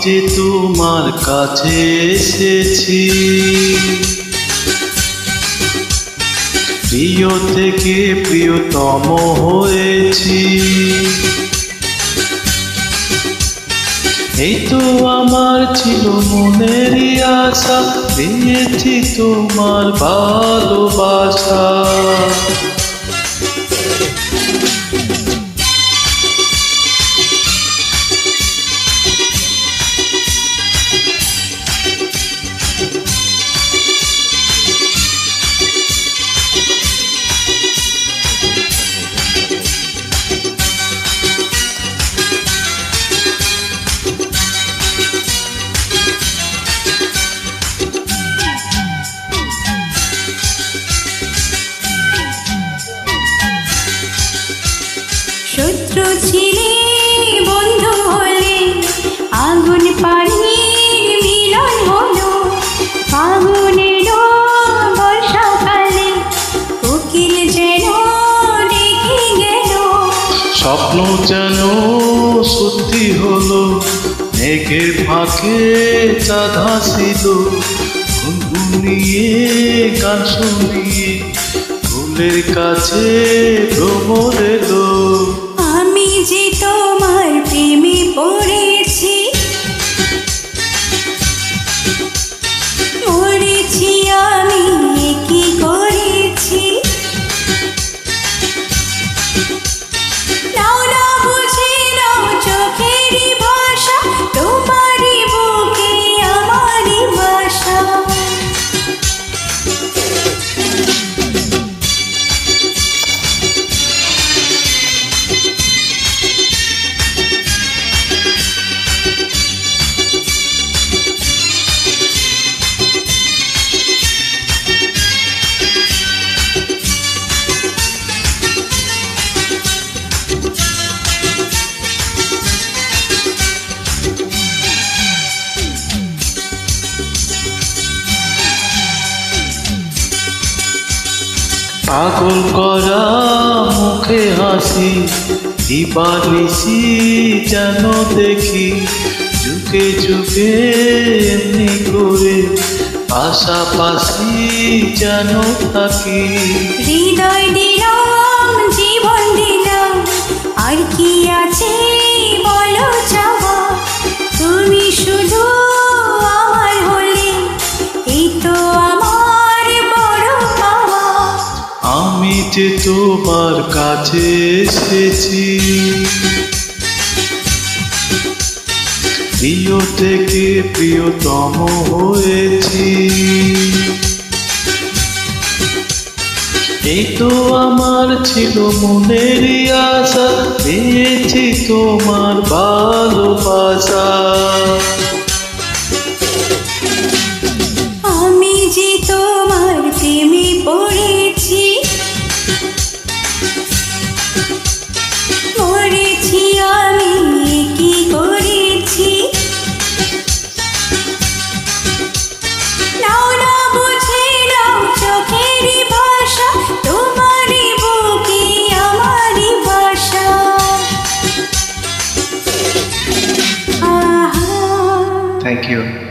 যে তোমার কাছে এসেছি, প্রিয় থেকে প্রিয়তম হয়েছি। এই তো আমার ছিল মনেরই আশা, পেয়েছি তোমার ভালোবাসা। শত্রু ছিলে বন্ধু হলে, আগুন পানির মিলন হলো। ফাগুনের বর্ষাকালে কোকিল যেন ডেকে গেল। স্বপ্ন যেন সত্যি হলো, মেঘের ফাঁকে চাঁদ হাসিল। গুনগুনিয়ে গান শুনিয়ে ফুলের কাছে ভ্রমর এলো। আমি যে তোমার প্রেমে পড়েছি, মরেছি আমি কি করেছি। নাও না বুঝে নাও চোখেরই ভাষা, তোমারই বুকে আমারই বাসা। পাগল করা মুখে হাসি, দিবানিশি যেন দেখি। ঝুঁকে ঝুঁকে এমনি করে পাশাপাশি যেন থাকি। হৃদয় দিলাম, জীবন দিলাম, আর কি আছে বলো চাওয়া। তুমি শুধু আমার হলে, এই তো আমার বড় পাওয়া। আমি যে তোমার কাছে এসেছি, প্রিয় থেকে প্রিয়তম হয়েছি। এই তো আমার ছিল মনেরই আশা, পেয়েছি তোমার ভালোবাসা। আমি যে তোমার প্রেমে পড়েছি, মরেছি আমি কি করেছি। নাও না বুঝে নাও চোখেরই ভাষা, তোমারই বুকে আমারই বাসা। Thank you.